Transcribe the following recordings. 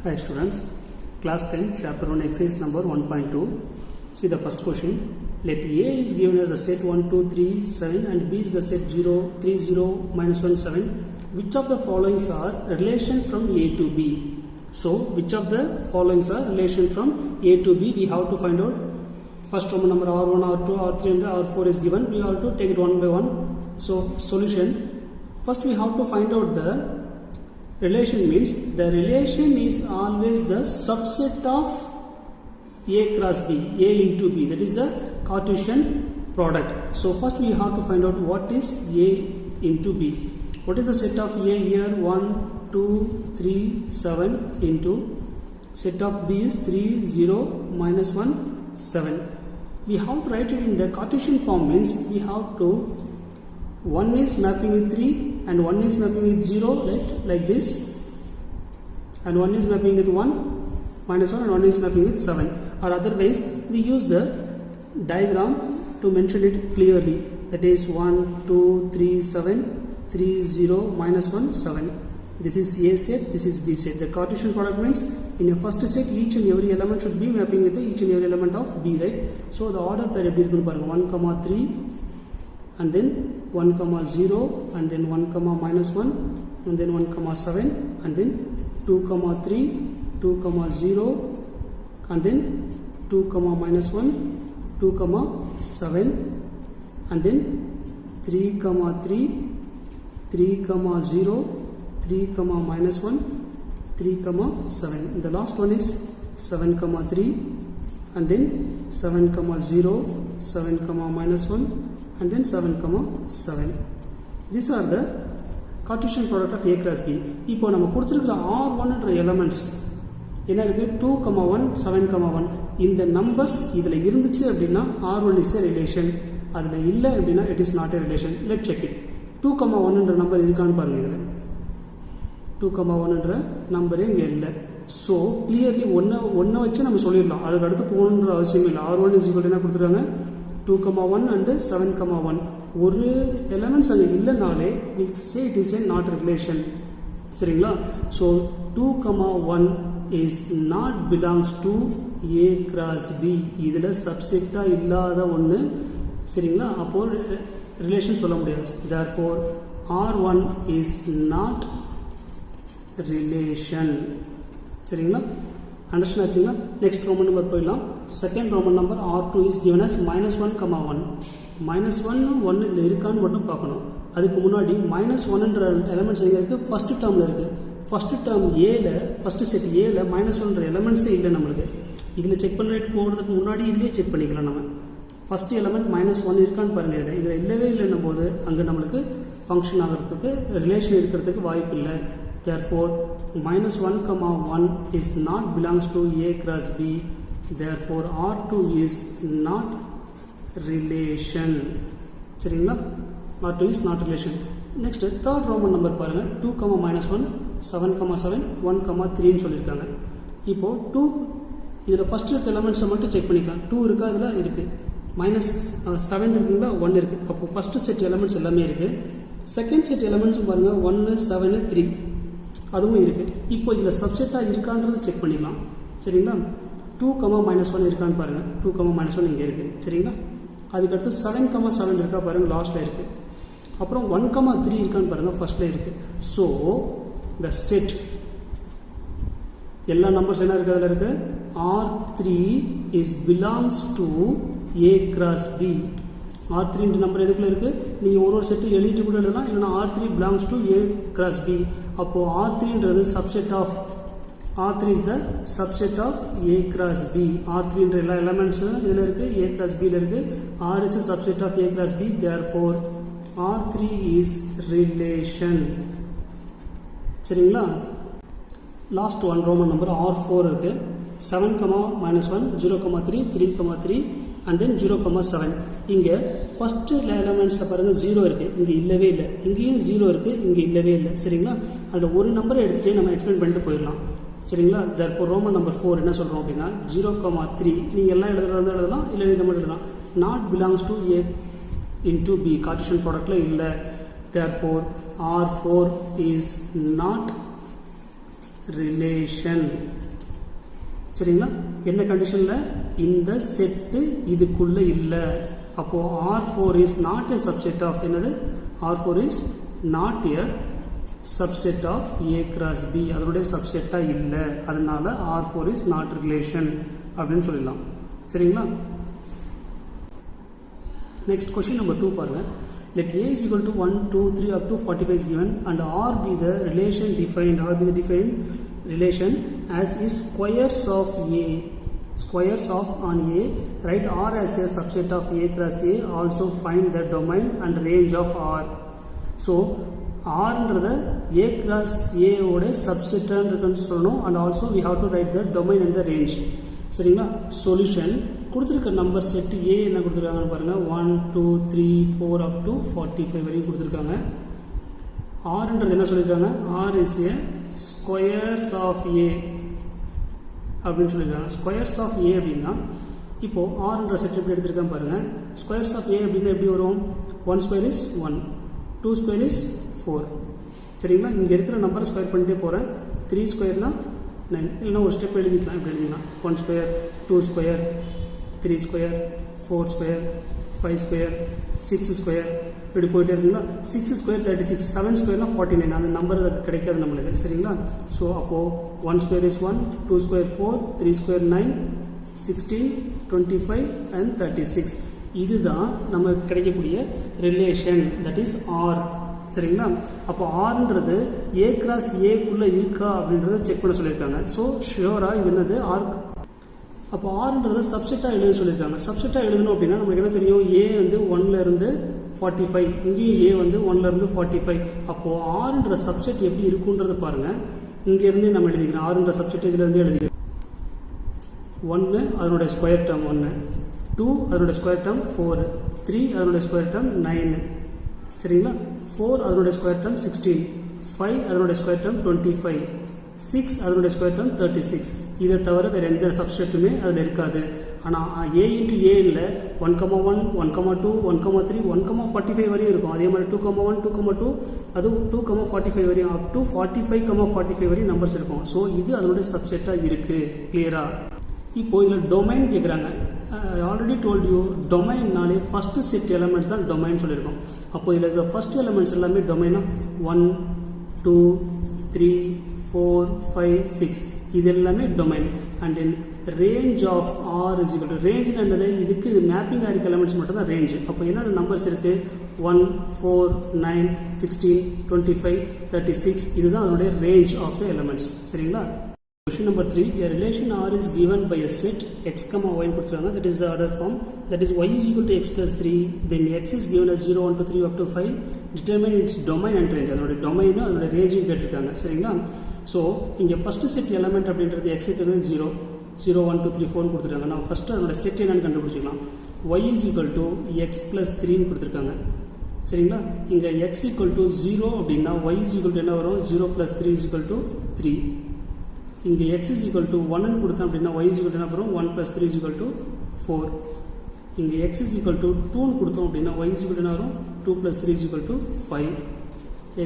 Hi students, class 10 chapter 1 exercise number 1.2. See the first question. Let A is given as the set 1, 2, 3, 7 and B is the set 0, 3, 0, minus 1, 7. Which of the followings are relation from A to B? So which of the followings are relation from A to B? We have to find out. First Roman number R1, R2, R3 and the R4 is given. We have to take it one by one. So solution. First we have to find out the relation means the relation is always the subset of A cross B, A into B. That is the Cartesian product. So first we have to find out what is A into B. What is the set of A here? 1, 2, 3, 7 into set of B is 3, 0, minus 1, 7. We have to write it in the Cartesian form means we have to 1 is mapping with 3 and 1 is mapping with 0 like this, and 1 is mapping with 1 minus 1 and 1 is mapping with 7, or otherwise we use the diagram to mention it clearly, that is 1, 2, 3, 7, 3, 0, minus 1, 7. This is A set, this is B set. The Cartesian product means in a first set each and every element should be mapping with each and every element of B, right? So the order pair 1, 3 and then 1, 0 and then 1, minus 1 and then 1, 7 and then 2, 3, 2, 0 and then 2, minus 1, 2, 7 and then 3, 3, 3, 0, 3, minus 1, 3, 7. The last one is 7, 3 and then 7, 0, 7, minus 1 and then 7, 7. These are the Cartesian product of A cross B. இப்போ நம்ம கொடுத்திருக்கிற R1 என்ற elements என்ன இருக்கு? 2, 1, 7, 1. இந்த numbers இதுல இருந்துச்சு அப்படின்னா R1 is a relation. அதுல இல்ல அப்படின்னா it is not a relation. Let's check it. 2, 1 என்ற நம்பர் இருக்கான்னு பாருங்க. இதுல 2, 1 என்ற நம்பரே இங்க இல்ல. So clearly ஒன்ன வச்சு நம்ம சொல்லிடலாம். அதுக்கு அடுத்து போகணும்ன்ற அவசியம் இல்லை. R1 is equal to என்ன கொடுத்துருக்காங்க? 2, 1 and 7, 1. ஒரு எலிமெண்ட்ஸ் அங்கே இல்லைனாலே we say it is a not relation. சரிங்களா? So 2, 1 is not belongs to A cross B. இதில் சப்செக்டாக இல்லாத ஒன்று. சரிங்களா? அப்போ ரிலேஷன் சொல்ல முடியாது. Therefore R1 is not relation. சரிங்களா? அண்டர்ஸ்டாண்ட் ஆச்சுங்களா? நெக்ஸ்ட் ரோமன் நம்பர் போயிடலாம். Second Roman number R2 is given as minus 1, 1. minus 1 1 இதில் இருக்கான்னு மட்டும் பார்க்கணும். அதுக்கு முன்னாடி minus 1 என்ற எலிமெண்ட்ஸ் எங்கே இருக்குது? ஃபஸ்ட்டு டேர்மில் இருக்குது. ஃபஸ்ட்டு டேர்ம் ஏல ஃபஸ்ட்டு செட் ஏல minus 1 என்ற எலிமெண்ட்ஸே இல்லை நம்மளுக்கு. இதில் செக் பண்ணிட்டு போகிறதுக்கு முன்னாடி இதுலேயே செக் பண்ணிக்கலாம். நம்ம ஃபஸ்ட்டு எலிமெண்ட் minus 1 இருக்கான்னு பாருங்கள். இதில் இல்லவே இல்லைன்னும் போது அங்கே நம்மளுக்கு ஃபங்க்ஷன் ஆகிறதுக்கு ரிலேஷன் இருக்கிறதுக்கு வாய்ப்பு இல்லை. Therefore minus 1, 1 is not belongs to A cross B. Therefore R2 is not relation. சரிங்களா? R2 is not relation. Next third Roman number பாருங்க. 2, minus 1, 7, 7, 1, 3 ன்னு சொல்லியிருக்காங்க. இப்போ 2 இதில் ஃபர்ஸ்ட் இருக்க எலிமெண்ட்ஸை மட்டும் செக் பண்ணிக்கலாம். 2 இருக்கா? அதில் இருக்குது. மைனஸ் 7 இருக்குங்களா? 1 இருக்குது. அப்போ ஃபஸ்ட்டு செட் எலிமெண்ட்ஸ் எல்லாமே இருக்குது. செகண்ட் செட் எலிமெண்ட்ஸும் பாருங்கள். 1, 7, 3 அதுவும் இருக்குது. இப்போ இதில் சப்செட்டாக இருக்கான்றது செக் பண்ணிக்கலாம். சரிங்களா? 2, minus 1 இருக்கான்னு பாருங்கள். 2, minus 1 இங்கே இருக்குது. சரிங்களா? அதுக்கடுத்து 7, 7 இருக்கா பாருங்கள், லாஸ்ட்டில் இருக்குது. அப்புறம் 1, 3 இருக்கான்னு பாருங்கள், ஃபர்ஸ்ட்டில் இருக்குது. ஸோ த செட் எல்லா நம்பர்ஸ் என்ன இருக்குது? அதில் இருக்குது. R3 is belongs to A cross B. R3 number எதுக்குள்ள இருக்குது? நீங்கள் ஒரு செட்டு எழுதிட்டு கூட எழுதலாம். இல்லைனா R3 belongs to A cross B. அப்போது R3ன்றது subset of R3 is the subset of A cross B. R3 என்ற எல்லா எலிமெண்ட்ஸும் இதில் இருக்குது. A cross B இருக்குது. R is a subset of A cross B. Therefore R3 is relation. சரிங்களா? Last one Roman number R4 இருக்குது. 7, minus 1, 0, 3, 3, 3 and then 0, 7. இங்கே first எலிமெண்ட்ஸில் பாருங்கள் 0 இருக்குது. இங்கே இல்லவே இல்லை. இங்கேயும் 0 இருக்குது. இங்கே இல்லவே இல்லை. சரிங்களா? அதில் ஒரு நம்பரை எடுத்துகிட்டு நம்ம எக்ஸ்பிளைன் பண்ணிட்டு போயிடலாம். சரிங்களா? therefore ரோமன் நம்பர் 4 என்ன சொல்கிறோம் அப்படின்னா 0, 3 நீங்கள் எல்லாம் எழுதுறதா எழுதலாம், இல்லை இதை மட்டும் எழுதலாம். Not belongs to A into B. Cartesian ப்ராடக்டில் இல்லை. therefore R4 is not relation. சரிங்களா? என்ன கண்டிஷனில்? இந்த செட்டு இதுக்குள்ள இல்லை. அப்போ R4 is not a subset of என்னது? R4 is not a subset of A cross B. அதனுடைய சப்செட்டா இல்லை, அதனால R4 is not relation அப்படின்னு சொல்லலாம். சரிங்களா? நெக்ஸ்ட் கொஸ்டின் நம்பர் 2 பாருங்க. Let A is equal to 1, 2, 3 up to 45 is given and R be the relation defined. R be the defined relation as is squares of A. Squares of on A. Write R as a subset of A cross A. Also find the domain and range of R. So Rன்றத A cross A ஓட subset ன்னு சொல்லணும். And also we have to write the domain and the range. சரிங்களா? Solution கொடுத்துருக்க number set ஏ என்ன கொடுத்துருக்காங்கன்னு பாருங்கள். 1, 2, 3, 4 up to 45 வரையும் கொடுத்துருக்காங்க. ஆர்ன்றது என்ன சொல்லியிருக்காங்க? R is A squares of A அப்படின்னு சொல்லியிருக்காங்க. ஸ்கொயர்ஸ் ஆஃப் ஏ அப்படின்னா இப்போது ஆர்ன்ற செட் எப்படி எடுத்திருக்காங்க பாருங்கள். ஸ்கொயர்ஸ் ஆஃப் ஏ அப்படின்னா எப்படி வரும்? 1 ஸ்கொயர் இஸ் 1, 2 ஸ்கொயர் இஸ் 4. சரிங்களா? இங்கே இருக்கிற நம்பரை ஸ்கொயர் பண்ணிட்டே போகிறேன். 3 ஸ்கொயர்னால் 9. இல்லைனா ஒரு ஸ்டெப் எழுதிக்கலாம். இப்படி எழுதிக்கலாம். 1 square, 2 square, 3 square, 4 square, 5 square, 6 square, இப்படி போயிட்டே இருக்குங்களா? 6 ஸ்கொயர் 36, 7 ஸ்கொயர்னா 49. அந்த நம்பர் கிடைக்காது நம்மளுக்கு. சரிங்களா? ஸோ அப்போது 1 square is 1, 2 square 4, 3 square 9, 16, 25 and 36. இதுதான் நமக்கு கிடைக்கக்கூடிய ரிலேஷன், தட் இஸ் ஆர். சரிங்களா? அப்போ ஆர்ன்றது ஏ கிராஸ் ஏக்குள்ளே இருக்கா அப்படின்றத செக் பண்ண சொல்லியிருக்காங்க. ஸோ ஷியோராக இது என்னது? ஆர். அப்போ ஆர்ன்றதை சப்செட்டாக எழுத சொல்லியிருக்காங்க. சப்செட்டாக எழுதணும் அப்படின்னா நமக்கு என்ன தெரியும்? ஏ வந்து 1லேருந்து 45, இங்கேயும் ஏ வந்து 1லேருந்து 45. அப்போது ஆர்ன்ற சப்செட் எப்படி இருக்குன்றதை பாருங்கள். இங்கேருந்தே நம்ம எழுதிக்கிறோம். ஆர்ன்ற சப்செட் இதிலேருந்து எழுதிக்கிறோம். 1 அதனுடைய ஸ்கொயர் டேர்ம் 1, 2 அதனுடைய ஸ்கொயர் டேர்ம் 4, 3 அதனுடைய ஸ்கொயர் டேர்ம் 9. சரிங்களா? 4 அதனுடைய ஸ்கொயர் டேர்ம் 16, 5 அதனுடைய ஸ்கொயர் டேர்ம் 25, 6 அதனுடைய ஸ்கொயர் டேர்ம் 36. இதை தவிர வேறு எந்த சப்ஸ்டேட்டுமே அதில் இருக்காது. ஆனால் ஏ இன்ட்டு ஏல 1,1, 1,2, 1,3, 1,45 வரையும் இருக்கும். அதே மாதிரி 2,1, 2,2 அது 2,45 வரையும் அப் டு 45,45 வரையும் நம்பர்ஸ் இருக்கும். ஸோ இது அதனுடைய சப்செட்டாக இருக்குது. கிளியரா? இப்போது இதில் டொமைன் கேட்குறாங்க. ஆல்ரெடி டோல்ட் யூ, டொமைன்னாலே ஃபஸ்ட்டு செட் எலமெண்ட்ஸ் தான் டொமைன் சொல்லியிருக்கோம். அப்போ இதில் இருக்கிற ஃபஸ்ட் எலமெண்ட்ஸ் எல்லாமே டொமைனா 1, 2, 3, 4, 5, 6 இது எல்லாமே domain. And then range of R is equal to ரேஞ்சுன்றது இதுக்கு இது மேப்பிங் ஆகிருக்க எலமெண்ட்ஸ் மட்டும் தான் ரேஞ்சு. அப்போ என்னென்ன நம்பர்ஸ் இருக்குது? 1, 4, 9, 16, 25, 36 இதுதான் அதனுடைய ரேஞ்ச் ஆஃப் த எலமெண்ட்ஸ். சரிங்களா? Question number 3. A relation R is given by a set x, y கொடுத்துருக்காங்க. That is the order form. That is y is equal to x plus 3. Then x is given as 0, 1, 2, 3 up to 5. Determine its domain and range. அதோட டொமைனும் அதோட ரேஞ்சும் கேட்டிருக்காங்க. சரிங்களா? So இங்கே first set element அப்படின்றது x இருக்கிறது 0, 0, 1, 2, 3, 4 கொடுத்துருக்காங்க. நான் ஃபஸ்ட்டு அதோட செட் என்னன்னு கண்டுபிடிச்சிக்கலாம். y is equal to x plus 3 கொடுத்துருக்காங்க. சரிங்களா? இங்கே x equal to 0 அப்படின்னா y is equal to என்ன வரும்? 0 plus 3 is equal to 3. இங்கே x is equal to 1 கொடுத்தோம் அப்படின்னா y is equal to என்ன வரும்? 1 plus 3 is equal to 4. இங்கே x is equal to 2 கொடுத்தோம் அப்படின்னா y is equal to என்ன வரும்? 2 plus 3 is equal to 5.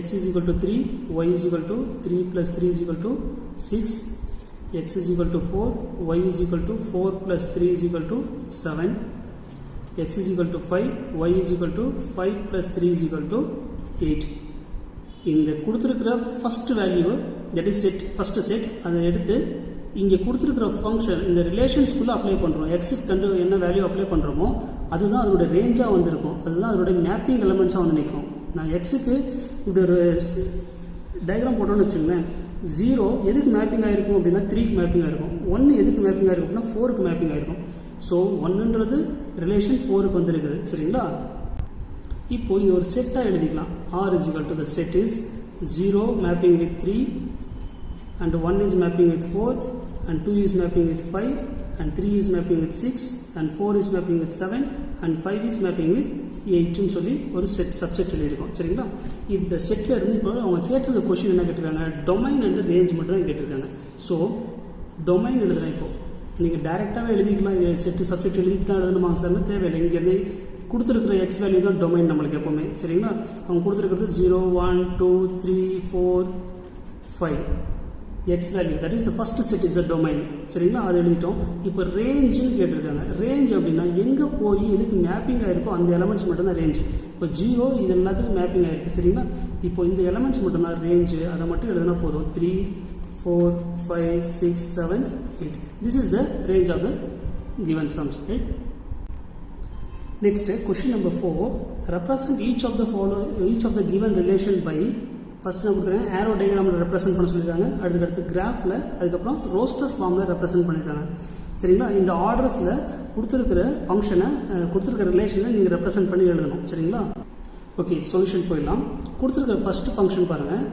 x is equal to 3, y is equal to 3 plus 3 is equal to 6. x is equal to 4, y is equal to 4 plus 3 is equal to 7. x is equal to 5, y is equal to 5 plus 3 is equal to 8. இந்த கொடுத்துருக்கிற first value that is set, first set அதை எடுத்து இங்கே கொடுத்துருக்கிற function இந்த ரிலேஷன்ஸ்குள்ளே apply பண்ணுறோம். எக்ஸுக்கு கண்டு என்ன வேல்யூ அப்ளை பண்ணுறோமோ அதுதான் அதோட ரேஞ்சாக வந்திருக்கும். அதுதான் அதோட மேப்பிங் எலமெண்ட்ஸாக வந்து நிற்கும். நான் எக்ஸுக்கு இப்படி ஒரு டயக்ராம் போட்டோன்னு வச்சுக்கோங்களேன். 0 எதுக்கு மேப்பிங் ஆகிருக்கும் அப்படின்னா 3க்கு மேப்பிங் ஆகிருக்கும். 1 எதுக்கு மேப்பிங் ஆகிருக்கும் அப்படின்னா 4க்கு மேப்பிங் ஆகிருக்கும். ஸோ 1ன்றது ரிலேஷன் 4க்கு வந்துருக்குது. சரிங்களா? இப்போ இது ஒரு செட்டாக எழுதிக்கலாம். R is equal to the set is 0 mapping with 3 and 1 is mapping with 4 and 2 is mapping with 5 and 3 is mapping with 6 and 4 is mapping with 7 and 5 is mapping with 8 ன்னு சொல்லி ஒரு செட் சப்செட் எழுதியிருக்கோம். சரிங்களா? இந்த settle இருந்து இப்போ அவங்க கேட்டிருந்த கொஸ்டின் என்ன கேட்டிருக்காங்க? டொமைன் அண்ட் ரேஞ்ச் மட்டும் தான் கேட்டிருக்காங்க. ஸோ டொமைன் எழுதுகிறேன். இப்போது நீங்கள் டைரெக்டாகவே எழுதிக்கலாம். இது செட்டு சப்செட் எழுதிட்டு தான் எழுதணுமா சார்? தேவையில்லை. இங்கேருந்து கொடுத்துருக்கிற எக்ஸ் வேல்யூ தான் டொமைன் நம்மளுக்கு எப்போவுமே. சரிங்களா? அவங்க கொடுத்துருக்கிறது 0, 1, 2, 3, 4, 5. x value, that is the first set is the domain. சரிங்களா, அது எழுதிட்டோம். இப்போ ரேஞ்சுன்னு கேட்டிருக்காங்க. ரேஞ்ச் அப்படின்னா எங்கே போய் எதுக்கு மேப்பிங் ஆகிருக்கோ அந்த எலமெண்ட்ஸ் மட்டும்தான் ரேஞ்சு. இப்போ 0 இது எல்லாத்துக்கும் மேப்பிங் ஆகிருக்கு. சரிங்களா, இப்போ இந்த எலமெண்ட்ஸ் மட்டும்தான் ரேஞ்சு, அதை மட்டும் எழுதினா போதும். 3, 4, 5, 6, 7, 8. This is the range of the given sums. Right? Next, question number 4. Represent each of the given relation by first நான் கொடுத்துருக்கேன் ஆரோ டயக்ராமில் ரெப்ரசென்ட் பண்ண சொல்லியிருக்காங்க. அடுத்து கிராஃபில், அதுக்கப்புறம் ரோஸ்டர் ஃபார்மில் ரெப்ரசென்ட் பண்ணியிருக்காங்க. சரிங்களா, இந்த ஆர்டர்ஸில் கொடுத்துருக்கிற ஃபங்க்ஷனை கொடுத்துருக்கிற ரிலேஷனை நீங்கள் ரெப்ரசென்ட் பண்ணி எழுதணும். சரிங்களா, ஓகே, சொல்யூஷன் போயிடலாம். கொடுத்துருக்கிற ஃபஸ்ட் ஃபங்க்ஷன் பாருங்கள்.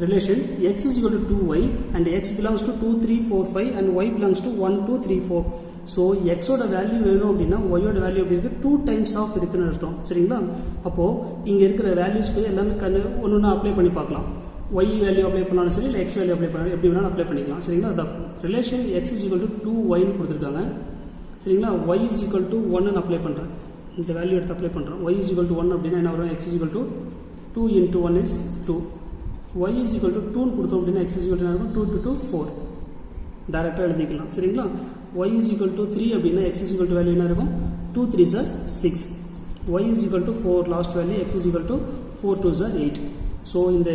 Relation x is equal to 2y and x belongs to 2, 3, 4, 5 and y belongs to 1, 2, 3, 4. So எக்ஸோட வேல்யூ வேணும் அப்படின்னா ஒய்யோட வேல்யூ எப்படி இருக்குது, 2 times ஆஃப் இருக்குன்னு அர்த்தம். சரிங்களா, அப்போது இங்கே இருக்கிற வேல்யூஸ்க்கு எல்லாமே ஒன்று ஒன்று அப்ளை பண்ணி பார்க்கலாம். ஒய் வேல்யூ அப்ளை பண்ணாலும் சரி, இல்லை எக்ஸ் வேல்யூ அப்ளை பண்ணாலும் எப்படி வேணாலும் அப்ளை பண்ணிக்கலாம். சரிங்களா, the relation X is equal to 2yன்னு கொடுத்துருக்காங்க. சரிங்களா, ஒய் இஸ் ஈக்குவல் டு 1ன்னு அப்ளை பண்ணுறேன். இந்த வேல்யூ எடுத்து அப்ளை பண்ணுறேன். ஒய் இஸ் ஈக்குவல் டு 1 அப்படின்னா என்ன வரும், X is equal to 2 into 1 is 2. y is equal to 2 கொடுத்தோம் அப்படின்னா x is equal to 2 to 2 4 டைரக்டாக எழுதிக்கலாம். சரிங்களா, y is equal to 3 அப்படின்னா x is equal to value என்ன இருக்கும், 2 3s are 6. y is equal to 4 last value, x is equal to 4 2s are 8. So இந்த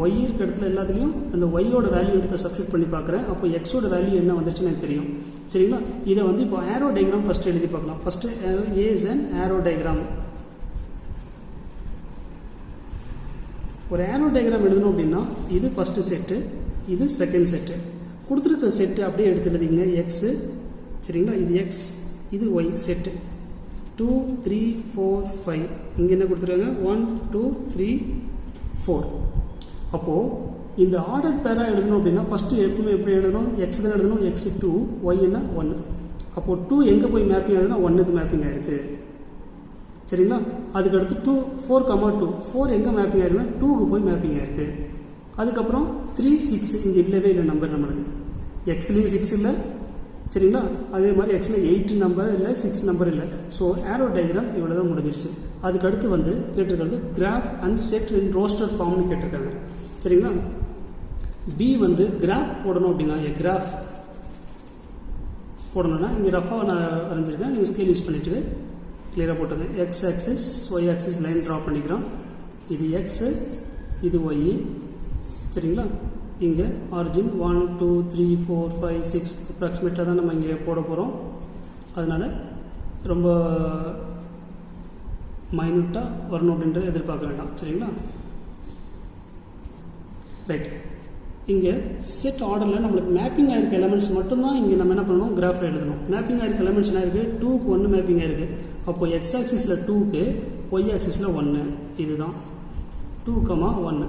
y இருக்க இடத்துல எல்லாத்துலேயும் அந்த y-ஓட வேல்யூ எடுத்து சப்ஸ்டியூட் பண்ணி பார்க்குறேன். அப்போ x-ஓட வேல்யூ என்ன வந்துச்சுன்னு எனக்கு தெரியும். சரிங்களா, இதை வந்து இப்போ ஆரோ டயக்ராம் ஃபஸ்ட்டு எழுதி பார்க்கலாம். First A is an arrow diagram. ஒரு ஆரோ டயக்ராம் எழுதணும் அப்படின்னா இது ஃபஸ்ட்டு செட்டு, இது செகண்ட் செட்டு. கொடுத்துருக்கிற செட்டு அப்படியே எடுத்து எழுதிங்க. எக்ஸு, சரிங்களா, இது எக்ஸ், இது ஒய் செட்டு. 2 3 4 5. இங்கே என்ன கொடுத்துருக்காங்க, 1 2 3 4. அப்போது இந்த ஆர்டர் பேராக எழுதணும் அப்படின்னா ஃபஸ்ட்டு எப்பவுமே எப்படி எழுதணும், எக்ஸ் தான் எழுதணும். எக்ஸ் 2, ஒய் என்ன 1. அப்போது 2 எங்கே போய் மேப்பிங் ஆகுதுன்னா 1க்கு மேப்பிங் ஆகிருக்கு. சரிங்களா, அதுக்கடுத்து 2 4, 4 எங்கே மேப்பிங் ஆயிருக்குன்னா 2க்கு போய் மேப்பிங் ஆயிருக்கு. அதுக்கப்புறம் 3 6 இங்கே இல்லவே இல்லை நம்பர் நம்மளுக்கு. எக்ஸ்லேயும் 6 இல்லை. சரிங்களா, அதே மாதிரி எக்ஸில் 8 நம்பர் இல்லை, 6 நம்பர் இல்லை. ஸோ ஆரோ டயக்ராம் இவ்வளோ தான் முடிஞ்சிருச்சு. அதுக்கடுத்து வந்து கேட்டிருக்கிறது graph and set in roster ஃபார்ம்னு கேட்டிருக்காங்க. சரிங்களா, பி வந்து கிராஃப் போடணும் அப்படின்னா கிராஃப் போடணும்னா இங்கே ரஃபாக நான் வரைஞ்சிருக்கேன். நீங்கள் ஸ்கேல் யூஸ் பண்ணிவிட்டு கிளியராக போட்டுங்க. X axis Y axis line draw பண்ணிக்கிறோம். இது எக்ஸு, இது ஒய். சரிங்களா, இங்கே ஆரிஜின் 1 2 3 4 5 6 அப்ராக்சிமேட்டாக தான் நம்ம இங்கே போட போகிறோம். அதனால் ரொம்ப மைனூட்டாக வரணும் அப்படின்றத எதிர்பார்க்க வேண்டாம். சரிங்களா, ரைட். இங்கே செட் ஆர்டரில் நம்மளுக்கு மேப்பிங் ஆகிருக்க எலமெண்ட்ஸ் மட்டும்தான் இங்கே நம்ம என்ன பண்ணணும், கிராஃபில் எழுதணும். மேப்பிங் ஆகிருக்க எலமெண்ட்ஸ் என்ன இருக்குது, 2க்கு 1 மேப்பிங் ஆகிருக்கு. அப்போது எக்ஸ் ஆக்சிஸில் 2க்கு, ஒய் ஆக்சிஸில் 1. இதுதான் 2, 1.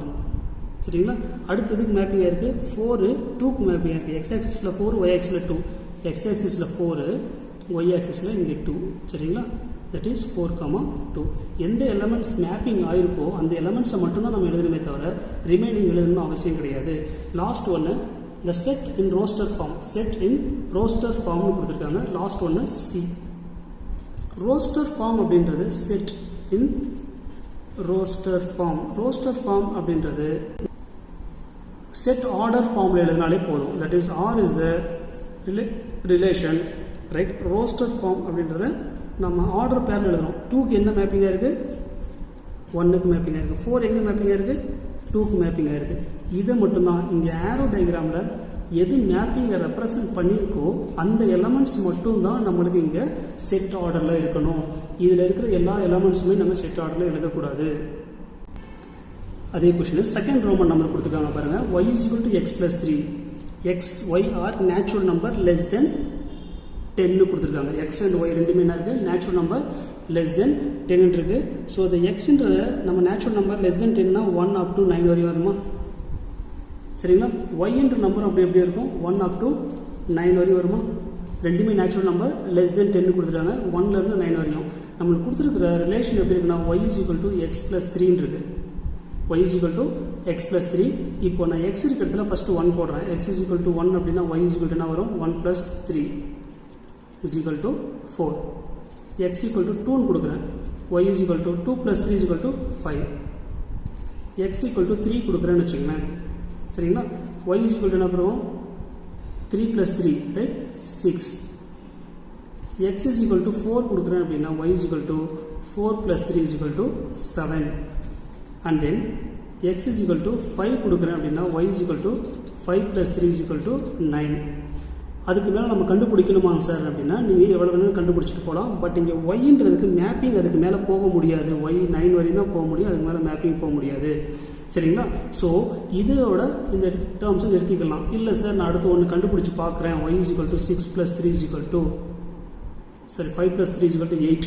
சரிங்களா, அடுத்ததுக்கு மேப்பிங் ஆகிருக்கு 4 2க்கு மேப்பிங் ஆகிருக்கு. எக்ஸ் ஆக்சிஸில் 4, ஒய் ஆக்சிஸில் 2. எக்ஸ் ஆக்சிஸில் 4, ஒய் ஆக்சிஸில் இங்கே 2. சரிங்களா, தட் இஸ் 4, 2. எந்த எலமெண்ட்ஸ் மேப்பிங் ஆயிருக்கோ அந்த எலமெண்ட்ஸை மட்டும்தான் நம்ம எழுதணுமே தவிர ரிமைனிங் எழுதணும்னு அவசியம் கிடையாது. லாஸ்ட் ஒன்று இந்த set in roster form, set in roster ஃபார்ம்னு கொடுத்துருக்காங்க. லாஸ்ட் ஒன்று சி. ரோஸ்டர் ஃபார்ம் அப்படின்றது set in roster form. Roster form அப்படின்றது செட் ஆர்டர் ஃபார்மில் எழுதினாலே போதும். That is R is the relation, right. Roster form அப்படின்றத நம்ம ஆர்டர் பேரில் எழுதுறோம். 2க்கு என்ன மேப்பிங்காக இருக்குது, 1க்கு மேப்பிங்காக இருக்குது. 4 எங்கே மேப்பிங்காக இருக்குது, 2க்கு மேப்பிங்காக இருக்குது. இதை மட்டும்தான் இங்கே ஆரோ டயக்ராமில் எது மேப்பிங்கை ரெப்ரசன்ட் பண்ணியிருக்கோ அந்த எலமெண்ட்ஸ் மட்டும்தான் நம்மளுக்கு இங்கே செட் ஆர்டரில் இருக்கணும். இதில் இருக்கிற எல்லா எலமெண்ட்ஸுமே நம்ம செட் ஆர்டரில் எழுதக்கூடாது. அதே கொஸ்டின் செகண்ட் ரோமன் நம்பர் கொடுத்துருக்காங்க பாருங்கள். y is equal to x plus 3. x, y are natural number less than 10 கொடுத்துருக்காங்க. x and y ரெண்டுமே என்ன இருக்குது, நேச்சுரல் நம்பர் லெஸ் தென் 10 இருக்குது. ஸோ இந்த எக்ஸ்ன்றத நம்ம நேச்சுரல் நம்பர் லெஸ் தென் 10னா 1 up to 9 வரையும் வருமா. சரிங்களா, ஒய்ன்ற நம்பர் அப்படி எப்படி இருக்கும், 1 up to 9 வரையும் வருமா. ரெண்டுமே நேச்சுரல் நம்பர் லெஸ் தென் 10 கொடுத்துருக்காங்க, 1லேருந்து 9 வரையும். நம்மளுக்கு கொடுத்துருக்கிற ரிலேஷன் எப்படி இருக்குன்னா y is equal to x plus 3 இருக்குது. y is equal to x plus 3. இப்போ நான் x இருக்க இடத்துல ஃபஸ்ட்டு 1 போடுறேன். x is equal to 1 அப்படின்னா y is equal to என்ன வரும், 1 plus 3 is equal to 4. x equal to 2 கொடுக்குறேன். y is equal to 2 plus 3 is equal to 5. x equal to 3 கொடுக்குறேன்னு வச்சுக்கோங்களேன். சரிங்களா, y is equal to என்ன பண்ணுவோம் 3 plus 3 right 6 x is equal to 4 கொடுக்குறேன் அப்படின்னா y is equal to 4 plus 3 is equal to 7 and then x is equal to 5 கொடுக்குறேன் அப்படின்னா y is equal to 5 plus 3 is equal to 9. அதுக்கு மேலே நம்ம கண்டுபிடிக்கணுமாங்க sir அப்படின்னா நீங்கள் எவ்வளோ வேணாலும் கண்டுபிடிச்சிட்டு போகலாம். பட் இங்கே ஒய்ன்றதுக்கு மேப்பிங் அதுக்கு மேலே போக முடியாது. ஒய் 9 வரையும் தான் போக முடியும், அதுக்கு மேலே மேப்பிங் போக முடியாது. சரிங்களா? ஸோ இதோட இந்த டேர்ம்ஸை நிறுத்திக்கலாம். இல்லை சார் நான் அடுத்து ஒன்று கண்டுபிடிச்சி பார்க்குறேன். Y is equal to 6 plus 3 is equal to 5 plus 3 is equal to 8.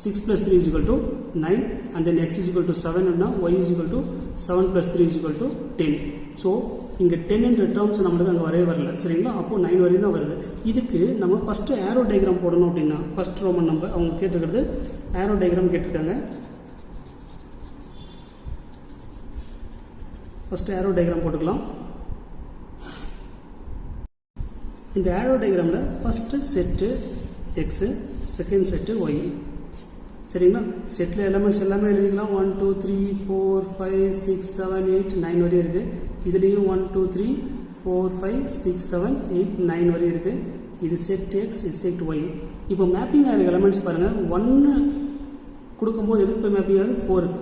6 plus 3 is equal to 9 and then x is equal to 7 and now y is equal to 7 plus 3 is equal to 10. So இங்கே 10 என்ற terms நம்மளுக்கு அங்கே வரவே வரல. சரிங்களா? அப்போது 9 வரையும் தான் வருது. இதுக்கு நம்ம ஃபஸ்ட்டு ஏரோ டயக்ராம் போடணும் அப்படின்னா ஃபஸ்ட் ரோமன் நம்பர் அவங்க கேட்டிருக்கிறது ஏரோ டயக்ராம் கேட்டிருக்காங்க. ஃபஸ்ட்டு ஏரோ டயக்ராம் போட்டுக்கலாம். இந்த ஏரோ டயக்ராமில் first set x, second set y. சரிங்களா? செட்டில் எலமெண்ட்ஸ் எல்லாமே எழுதிக்கலாம். 1 2 3 4 5 6 7 8 9 வரையும் இருக்குது. இதுலேயும் 1 2 3 4 5 6 7 8 9 வரையும் இருக்குது. இது செட் எக்ஸ், இது செட் ஒய். இப்போ மேப்பிங் ஆகிற எலமெண்ட்ஸ் பாருங்கள். 1 கொடுக்கும்போது எதுக்கு போய் மேப்பிங் ஆகுது? 4க்கு.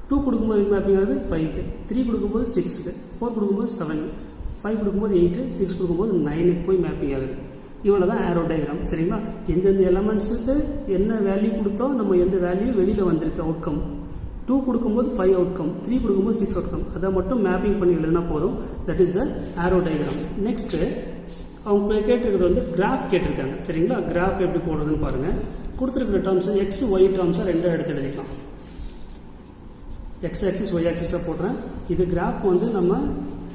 2 கொடுக்கும்போது எதுக்கு மேப்பிங் ஆகுது? 5க்கு. 3 கொடுக்கும்போது 6க்கு. 4 கொடுக்கும்போது 7, 5 கொடுக்கும்போது 8, 6 கொடுக்கும்போது 9க்கு போய் மேப்பிங் ஆகுது. இவ்வளோ தான் ஏரோ டயக்ராம். சரிங்களா? எந்தெந்த எலமெண்ட்ஸுக்கு என்ன வேல்யூ கொடுத்தோ நம்ம எந்த வேல்யூ வெளியில் வந்திருக்கு அவுட்கம். 2 கொடுக்கும்போது 5 அவுட்கம், 3 கொடுக்கும்போது 6 அவுட்கம். அதை மட்டும் மேப்பிங் பண்ணி எழுதுனா போதும். That is the aero diagram. Next அவங்க கேட்டிருக்கிறது வந்து கிராஃப் கேட்டிருக்காங்க. சரிங்களா? கிராஃப் எப்படி போடுறதுன்னு பாருங்கள். கொடுத்துருக்கிற டேர்ம்ஸை எக்ஸ் ஒய் டேர்ம்ஸாக ரெண்டாக எடுத்து எழுதிக்கலாம். எக்ஸ் ஆக்சிஸ் ஒய் ஆக்சிஸாக போடுறேன். இது கிராஃப் வந்து நம்ம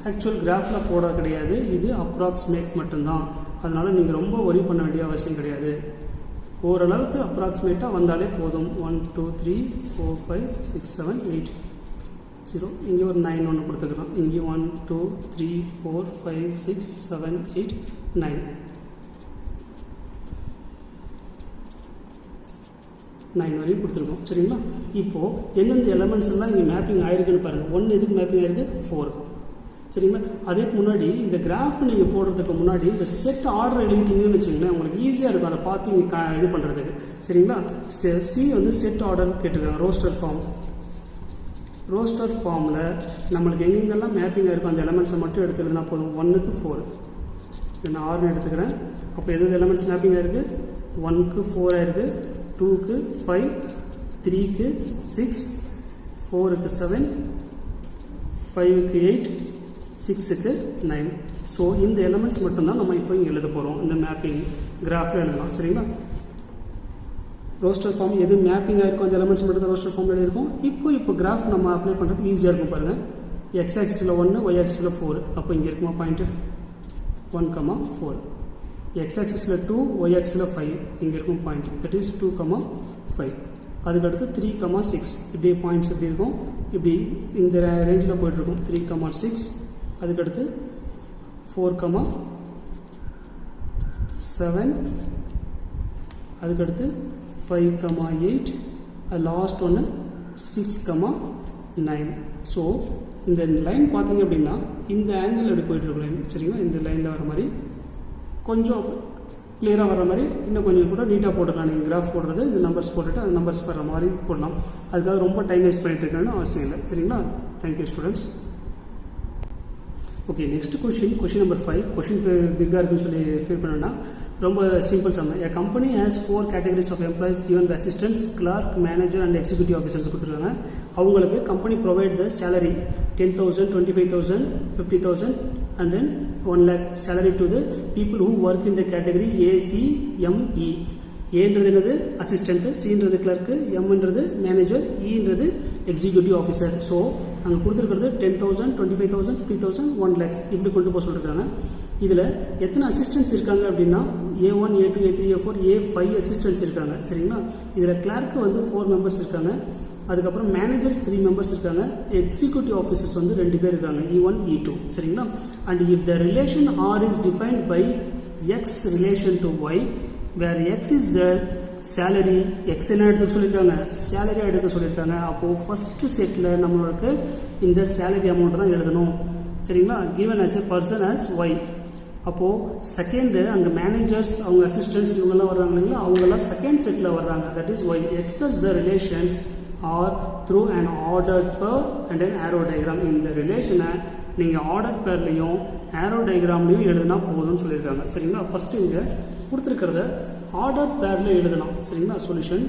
ஆக்சுவல் கிராஃபில் போட கிடையாது, இது அப்ராக்சிமேட் மட்டும்தான். அதனால் நீங்கள் ரொம்ப ஒரி பண்ண வேண்டிய அவசியம் கிடையாது. ஓரளவுக்கு அப்ராக்சிமேட்டாக வந்தாலே போதும். 1 2 3 4 5 6 7 8 0. இங்கே ஒரு 9 ஒன்று கொடுத்துக்கிறோம். இங்கே 1 2 3 4 5 6 7 8 9 வரையும் கொடுத்துருக்கோம். சரிங்களா? இப்போது எந்தெந்த எலமெண்ட்ஸ் எல்லாம் இங்கே மேப்பிங் ஆயிருக்குன்னு பாருங்கள். 1 எதுக்கு மேப்பிங் ஆயிருக்கு? 4. சரிங்களா? அதுக்கு முன்னாடி இந்த கிராஃப் நீங்கள் போடுறதுக்கு முன்னாடி இந்த செட் ஆர்டர் எழுதிட்டீங்கன்னு வச்சுக்கோங்களேன், உங்களுக்கு ஈஸியாக இருக்கும் அதை பார்த்து நீங்கள் இது பண்ணுறதுக்கு. சரிங்களா? சி வந்து செட் ஆர்டர் கேட்டிருக்காங்க. ரோஸ்டர் ஃபார்மில் நம்மளுக்கு எங்கெங்கெல்லாம் மேப்பிங்காக இருக்கும் அந்த எலமெண்ட்ஸை மட்டும் எடுத்துக்கிட்டுனா போதும். 1க்கு 4 நான் 6 எடுத்துக்கிறேன். அப்போ எது எலமெண்ட்ஸ் மேப்பிங்காக இருக்குது? 1க்கு 4 ஆயிருக்கு, 2க்கு 5, 3க்கு 6, 4க்கு 7, 5க்கு 8, 6க்கு 9. ஸோ இந்த எலமெண்ட்ஸ் மட்டும்தான் நம்ம இப்போ இங்கே எழுத போகிறோம். இந்த மேப்பிங் கிராஃபில் எழுதலாம். சரிங்களா? ரோஸ்டர் ஃபார்ம் எது மேப்பிங்காக இருக்கும் அந்த எலமெண்ட்ஸ் மட்டும் தான் ரோஸ்டர் ஃபார்ம் எழுதியிருக்கோம். இப்போ கிராஃப் நம்ம அப்ளை பண்ணுறதுக்கு ஈஸியாக இருக்கும் பாருங்கள். எக்ஸ் ஆக்சிஸில் 1, ஒய் ஆக்சிஸில் 4. அப்போ இங்கே இருக்குமா பாயிண்ட்டு 1, 4. எக்ஸ் ஆக்சிஸில் 2, ஒய் ஆக்சிஸில் 5. இங்கே இருக்கும் பாயிண்ட். That is 2, 5. அதுக்கடுத்து 3, 6. இப்படி பாயிண்ட்ஸ் எப்படி இருக்கும்? இப்படி இந்த ரேஞ்சில் போயிட்டுருக்கும். 3, 6. அதுக்கடுத்து 4, 7. அதுக்கடுத்து 5, 8. லாஸ்ட் ஒன்று 6, 9. ஸோ இந்த லைன் பார்த்தீங்க அப்படின்னா இந்த ஆங்கிள் அப்படி போயிட்டுருக்கும் லைன். சரிங்களா? இந்த லைனில் வர மாதிரி கொஞ்சம் கிளியராக வர மாதிரி இன்னும் கொஞ்சம் கூட நீட்டாக போட்டுக்கலாம். நீங்கள் கிராஃப் போடுறது இந்த நம்பர்ஸ் போட்டுட்டு அந்த நம்பர்ஸ் வர மாதிரி போடலாம். அதுக்காக ரொம்ப டைம் வேஸ்ட் பண்ணிட்டு இருக்கணும்னு அவசியம் இல்லை. சரிங்களா? Thank you students. Okay, next question number 5. Question பிக்காக இருக்குன்னு சொல்லி ஃபீல் பண்ணோன்னா ரொம்ப simple sum. A company has 4 categories of employees given by assistants, clerk, manager and executive officers கொடுத்துருக்காங்க. அவங்களுக்கு company provide the salary 10,000, 25,000, 50,000 and then 1 lakh salary to the people who work in the category A, C, M, E. ஏன்றது என்னது? Assistant, சின்றது clerk, எம்ன்றது manager, இன்றது executive officer. So அங்கே கொடுத்துருக்கிறது 10,000, 25,000, 50,000, 1 lakhs இப்படி கொண்டு போக சொல்லியிருக்காங்க. இதில் எத்தனை அசிஸ்டன்ட்ஸ் இருக்காங்க அப்படின்னா A1, A2, A3, A4, A5 assistants இருக்காங்க. சரிங்களா? இதில் கிளர்க்கு வந்து 4 members இருக்காங்க. அதுக்கப்புறம் மேனேஜர்ஸ் 3 members இருக்காங்க. எக்ஸிக்யூட்டிவ் ஆஃபீஸர்ஸ் வந்து 2 பேர் இருக்காங்க, E1, E2. சரிங்களா? And if the relation R is defined by X relation to Y where X is the salary, X என்ன எடுத்துக்க சொல்லியிருக்காங்க? சேலரியாக எடுக்க சொல்லியிருக்காங்க. அப்போது ஃபஸ்ட்டு செட்டில் நம்மளுக்கு இந்த சேலரி அமௌண்ட் தான் எழுதணும். சரிங்களா, given as a person as y. அப்போது செகண்டு அங்கே மேனேஜர்ஸ் அவங்க அசிஸ்டன்ட்ஸ் இவங்கெல்லாம் வர்றாங்க இல்லைங்களா, அவங்கெல்லாம் செகண்ட் செட்டில் வர்றாங்க. That is Y. Express the relations R through and ordered pair and an arrow diagram. இந்த ரிலேஷனை நீங்கள் ஆர்டர்ட் பேர்லையும் ஆரோ டயக்ராம்லையும் எழுதுனா போதும்னு சொல்லியிருக்காங்க. சரிங்களா, ஃபஸ்ட்டு இங்கே கொடுத்துருக்கிறத ஆர்டர் பேரில் எழுதலாம். சரிங்களா, சொல்யூஷன்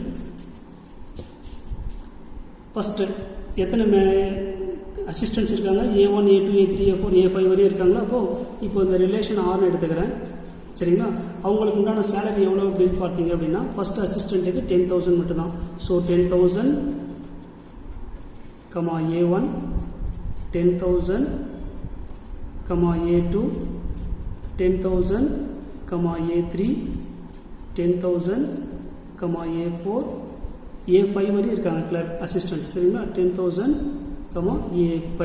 ஃபஸ்ட்டு எத்தனை அசிஸ்டன்ட்ஸ் இருக்காங்க, A1 A2 A3 A4 A5 வரையும் இருக்காங்களா. அப்போது இப்போ இந்த ரிலேஷன் ஆர்னு எடுத்துக்கிறேன். சரிங்களா, அவங்களுக்கு உண்டான சேலரி எவ்வளோ அப்படின்னு பார்த்தீங்க அப்படின்னா ஃபஸ்ட்டு அசிஸ்டண்ட்டுக்கு 10,000 மட்டும்தான். So 10,000 A1, 10,000 A2, 10,000 A3, 10,000 A4 A5 வரையும் இருக்காங்க கிளர்க் அசிஸ்டன்ட்ஸ். சரிங்களா, 10,000 A5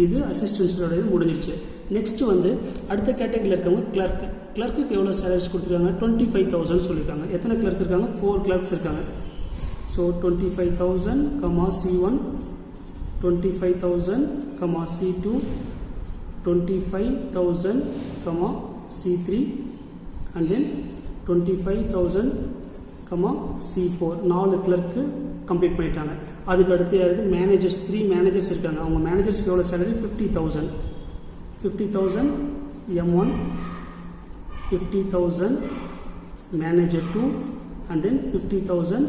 இது அசிஸ்டன்ஸோட இது முடிஞ்சிருச்சு. நெக்ஸ்ட் வந்து அடுத்த கேட்டகரியில் இருக்கவங்க கிளர்க். கிளர்க்குக்கு எவ்வளோ சேலரிஸ் கொடுத்துருக்காங்க, 25,000 சொல்லியிருக்காங்க. எத்தனை கிளர்க் இருக்காங்க, 4 கிளர்க்ஸ் இருக்காங்க. So 25,000 C1, 25,000 C2, 25,000 C3 and then 25,000 C4. 4 clerk complete பண்ணிட்டாங்க. அதுக்கு அடுத்து யாருக்கு மேனேஜர்ஸ், 3 மேனேஜர்ஸ் இருக்காங்க. அவங்க மேனேஜர்ஸ் எவ்வளோ salary, 50,000 M1, 50,000 manager 2 and then 50,000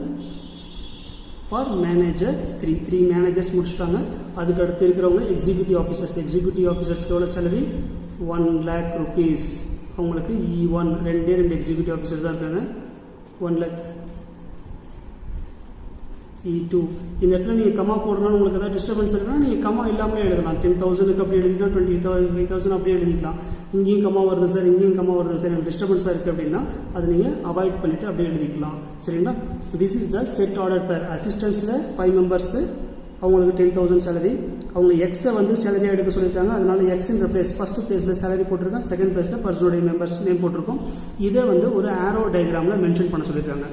for manager 3 managers முடிச்சுட்டாங்க. அதுக்கு அடுத்து இருக்கிறவங்க எக்ஸிக்யூட்டிவ் ஆஃபீஸர்ஸ்க்கு எவ்வளோ சேலரி, 1 lakh rupees. அவங்களுக்கு E1 2 எக்ஸிக்யூட்டிவ் ஆஃபீஸர்ஸ் தான் இருக்காங்க, 1 lakh. E2 இந்த இடத்துல நீங்கள் கமா போடுறோம்னு உங்களுக்கு ஏதாவது டிஸ்டர்பன்ஸ் இருக்குன்னா நீங்கள் கமா இல்லாமலே எழுதலாம். 10,000க்கு அப்படி எழுதிக்கலாம், 25,000 அப்படியே எழுதிக்கலாம். இங்கேயும் கமா வருது சார், இங்கேயும் கமா வருது சார், எனக்கு டிஸ்டர்பன்ஸாக இருக்குது அப்படின்னா அதை நீங்கள் அவாய்ட் பண்ணிவிட்டு அப்படியே எழுதிக்கலாம். சரிங்களா, this is the set order pair. அசிஸ்டன்ஸில் 5 மெம்பர்ஸு, அவங்களுக்கு 10,000 சேலரி. அவங்க எக்ஸை வந்து சேலரியாக எடுக்க சொல்லியிருக்காங்க. அதனால எக்ஸுன்ற பிளேஸ் ஃபஸ்ட்டு பிளேஸில் சேலரி போட்டிருக்கேன், செகண்ட் பிளேஸில் பர்சனுடைய மெம்பர்ஸ் நேம் போட்டிருக்கோம். இதை வந்து ஒரு ஆரோ டயக்ராமில் மென்ஷன் பண்ண சொல்லியிருக்காங்க.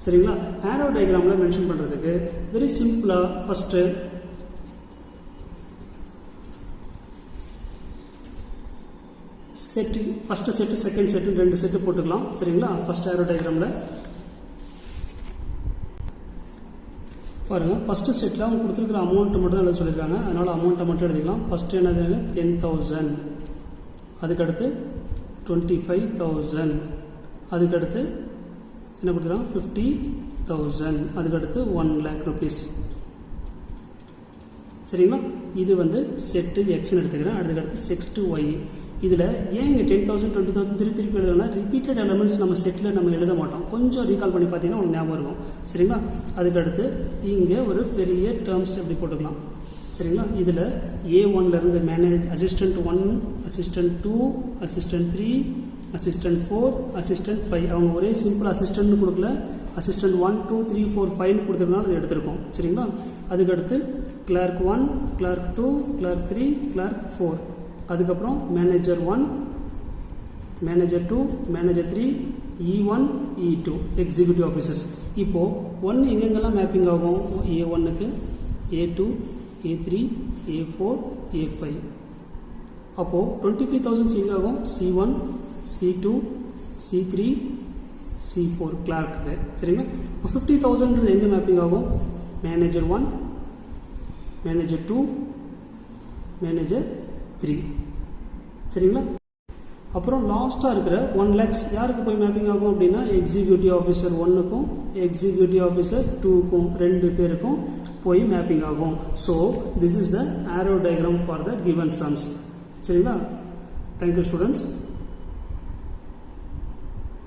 சரிங்களா, ஆரோ டயக்ராமில் மென்ஷன் பண்ணுறதுக்கு வெரி சிம்பிளாக first set, first set second set 2 set போட்டுக்கலாம். சரிங்களா, ஃபஸ்ட் ஆரோ டயக்ராமில் பாருங்கள். ஃபஸ்ட்டு செட்டில் அவங்க கொடுத்துருக்குற அமௌண்ட்டு மட்டும் தான் எழுத சொல்லியிருக்காங்க. அதனால் அமௌண்ட்டை மட்டும் எழுதிக்கலாம். ஃபஸ்ட்டு என்னது 10,000, அதுக்கடுத்து 25,000, அதுக்கடுத்து என்ன கொடுத்துருக்காங்க 50,000, அதுக்கடுத்து 1 lakh rupees. சரிங்களா, இது வந்து செட்டு எக்ஸ்ன்னு எடுத்துக்கிறேன். அதுக்கடுத்து செக்ஸ்ட்டு ஒய். இதில் ஏன் இங்கே 10,000 20,000 திருப்பி எழுதுனா ரிப்பீட்டட் எலமெண்ட்ஸ் நம்ம செட்டில் நம்ம எழுத மாட்டோம். கொஞ்சம் ரீகால் பண்ணி பார்த்தீங்கன்னா உங்களுக்கு ஞாபகம் இருக்கும். சரிங்களா, அதுக்கடுத்து இங்கே ஒரு பெரிய டேர்ம்ஸ் எப்படி போட்டுக்கலாம். சரிங்களா, இதில் A1லேருந்து assistant 1, assistant 2, assistant 3, assistant 4, assistant 5. அவங்க ஒரே சிம்பிள் அசிஸ்டன்ட்னு கொடுக்கல, அசிஸ்டன்ட் 1 2 3 4 5 கொடுத்துருக்கனால அது எடுத்திருக்கோம். சரிங்களா, அதுக்கடுத்து கிளர்க் 1, கிளர்க் 2, கிளர்க் 3, கிளர்க் 4, அதுக்கப்புறம் manager 1, manager 2, manager 3, E1, E2 executive officers. இப்போது 1 எங்கெங்கெல்லாம் மேப்பிங் ஆகும், A1க்கு, A2, A3, A4, A5. அப்போது 25,000 எங்கே ஆகும், C1, C2, C3, C4 clerk. சரிங்களா, இப்போ 50,000 எங்கே மேப்பிங் ஆகும், மேனேஜர் 1, மேனேஜர் 2, மேனேஜர் 3. சரிங்களா, அப்புறம் லாஸ்ட்டாக இருக்கிற 1 lakhs யாருக்கு போய் மேப்பிங் ஆகும் அப்படின்னா எக்ஸிக்யூட்டிவ் ஆஃபீஸர் 1க்கும் எக்ஸிக்யூட்டிவ் ஆஃபீஸர் 2க்கும் 2 பேருக்கும் போய் மேப்பிங் ஆகும். So this is the arrow diagram for the given sums. சரிங்களா, தேங்க்யூ ஸ்டூடெண்ட்ஸ்.